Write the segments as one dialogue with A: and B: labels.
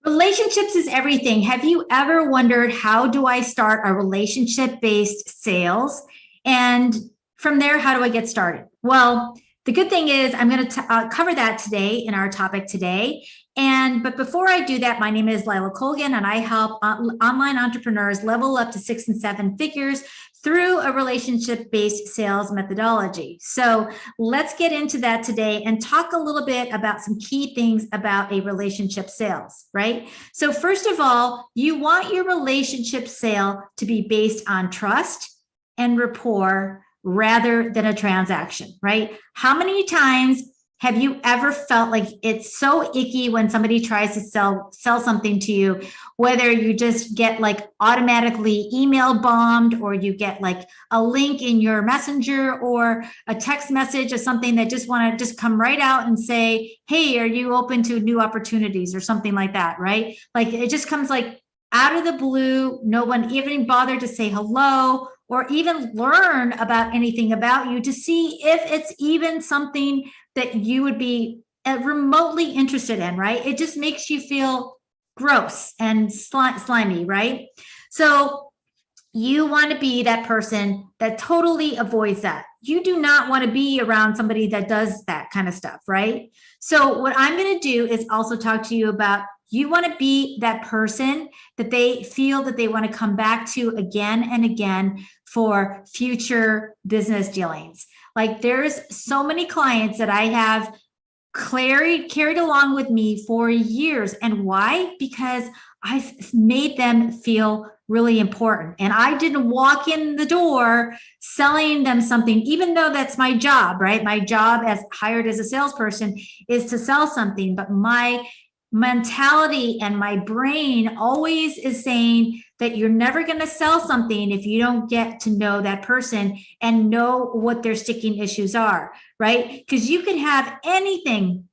A: Relationships is everything. Have you ever wondered, how do I start a relationship based sales? And from there, how do I get started? Well, the good thing is I'm going to cover that today in our topic today. But before I do that, my name is Lila Colgan, and I help online entrepreneurs level up to 6 and 7 figures through a relationship based sales methodology. So let's get into that today and talk a little bit about some key things about a relationship sales, right? So first of all, you want your relationship sale to be based on trust and rapport rather than a transaction, right? How many times have you ever felt like it's so icky when somebody tries to sell something to you, whether you just get like automatically email bombed, or you get like a link in your messenger or a text message of something that just want to just come right out and say, hey, are you open to new opportunities or something like that, right? Like it just comes like out of the blue. No one even bothered to say hello or even learn about anything about you to see if it's even something that you would be remotely interested in, right? It just makes you feel gross and slimy, right? So you want to be that person that totally avoids that. You do not want to be around somebody that does that kind of stuff, right? So what I'm going to do is also talk to you about, you want to be that person that they feel that they want to come back to again and again for future business dealings. Like there's so many clients that I have carried along with me for years. And why? Because I've made them feel really important. And I didn't walk in the door selling them something, even though that's my job, right? My job as hired as a salesperson is to sell something, but my mentality and my brain always is saying that you're never going to sell something if you don't get to know that person and know what their sticking issues are, right? Because you could have anything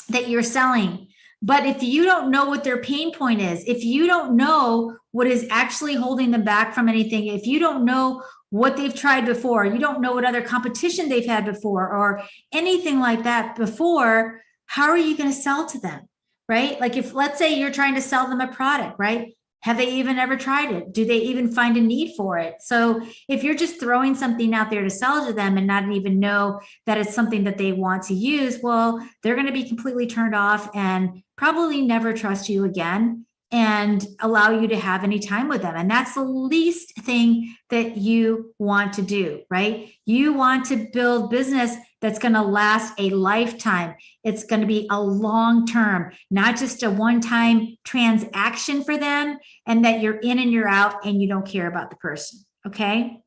A: that you're selling, but if you don't know what their pain point is, if you don't know what is actually holding them back from anything, if you don't know what they've tried before, you don't know what other competition they've had before or anything like that before, how are you going to sell to them? Right? Like if, let's say you're trying to sell them a product, right? Have they even ever tried it? Do they even find a need for it? So if you're just throwing something out there to sell to them and not even know that it's something that they want to use, well, they're going to be completely turned off and probably never trust you again and allow you to have any time with them. And that's the least thing that you want to do, right? You want to build business that's going to last a lifetime. It's going to be a long term, not just a one-time transaction for them, and that you're in and you're out and you don't care about the person. Okay.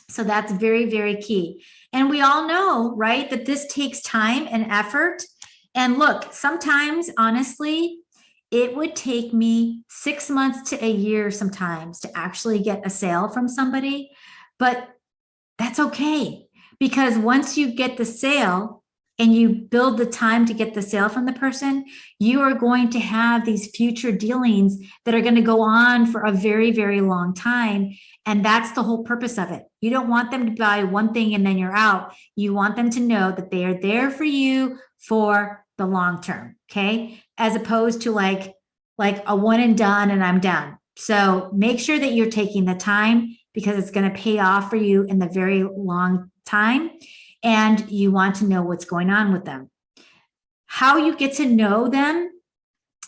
A: So that's very, very key. And we all know, right, that this takes time and effort. And look, sometimes, honestly, it would take me 6 months to a year sometimes to actually get a sale from somebody, but that's okay. Because once you get the sale and you build the time to get the sale from the person, you are going to have these future dealings that are going to go on for a very, very long time. And that's the whole purpose of it. You don't want them to buy one thing and then you're out. You want them to know that they are there for you for the long term. Okay. As opposed to like a one and done and I'm done. So make sure that you're taking the time, because it's going to pay off for you in the very long time. And you want to know what's going on with them. How you get to know them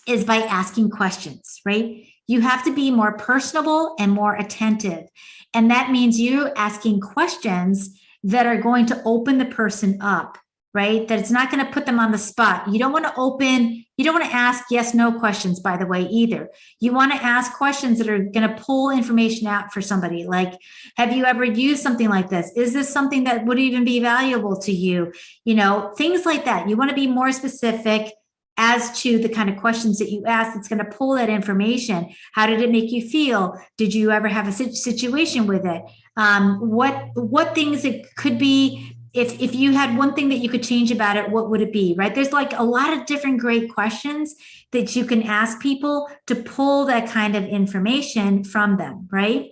A: is by asking questions, right? You have to be more personable and more attentive. And that means you asking questions that are going to open the person up, right? That it's not going to put them on the spot. You don't want to ask yes, no questions, by the way, either. You want to ask questions that are going to pull information out for somebody. Like, have you ever used something like this? Is this something that would even be valuable to you? You know, things like that. You want to be more specific as to the kind of questions that you ask that's going to pull that information. How did it make you feel? Did you ever have a situation with it? What things it could be? If you had one thing that you could change about it, what would it be, right? There's like a lot of different great questions that you can ask people to pull that kind of information from them, right?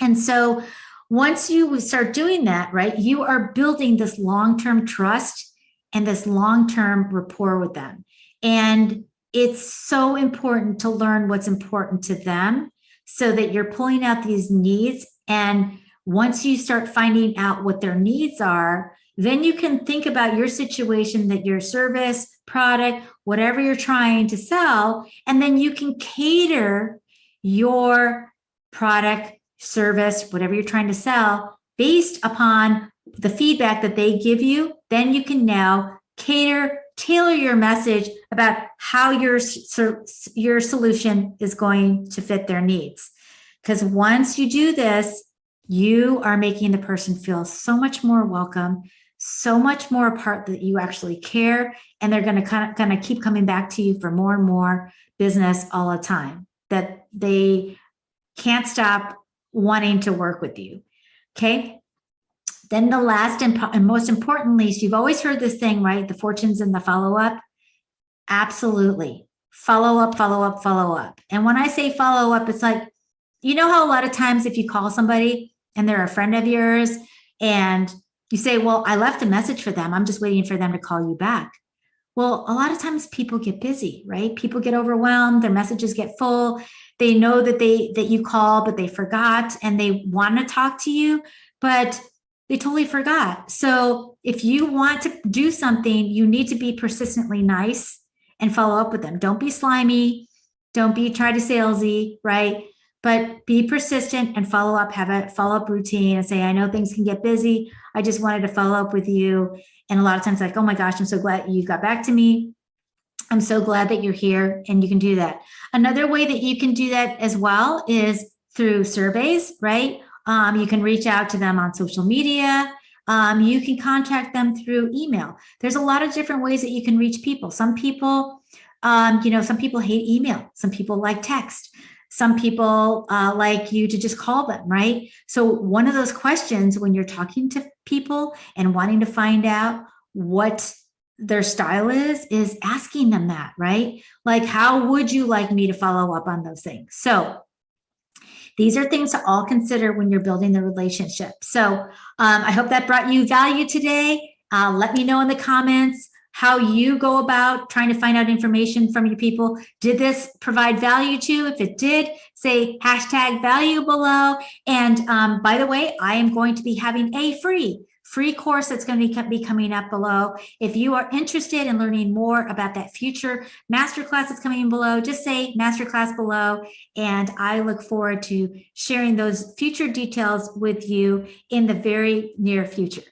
A: And so once you start doing that, right, you are building this long-term trust and this long-term rapport with them. And it's so important to learn what's important to them so that you're pulling out these needs. And once you start finding out what their needs are, then you can think about your situation, that your service, product, whatever you're trying to sell, and then you can cater your product, service, whatever you're trying to sell based upon the feedback that they give you. Then you can now tailor your message about how your solution is going to fit their needs. Because once you do this, you are making the person feel so much more welcome, so much more a part that you actually care, and they're going to keep coming back to you for more and more business all the time, that they can't stop wanting to work with you. Okay. Then the last and most importantly, so you've always heard this thing, right? The fortunes and the follow-up. Absolutely. Follow up, follow up, follow up. And when I say follow up, it's like, you know how a lot of times if you call somebody and they're a friend of yours and you say, well, I left a message for them, I'm just waiting for them to call you back. Well, a lot of times people get busy, right? People get overwhelmed, their messages get full. They know that you called, but they forgot and they want to talk to you, but they totally forgot. So if you want to do something, you need to be persistently nice and follow up with them. Don't be slimy. Don't be try to salesy, right? But be persistent and follow up, have a follow-up routine and say, I know things can get busy. I just wanted to follow up with you. And a lot of times like, oh my gosh, I'm so glad you got back to me. I'm so glad that you're here, and you can do that. Another way that you can do that as well is through surveys, right? You can reach out to them on social media. You can contact them through email. There's a lot of different ways that you can reach people. Some people, some people hate email. Some people like text. Some people like you to just call them, right? So one of those questions when you're talking to people and wanting to find out what their style is asking them that, right? Like, how would you like me to follow up on those things? So these are things to all consider when you're building the relationship. So I hope that brought you value today. Let me know in the comments how you go about trying to find out information from your people. Did this provide value to you? If it did, say #value below. And by the way, I am going to be having a free course that's going to be coming up below. If you are interested in learning more about that future masterclass that's coming below, just say masterclass below, and I look forward to sharing those future details with you in the very near future.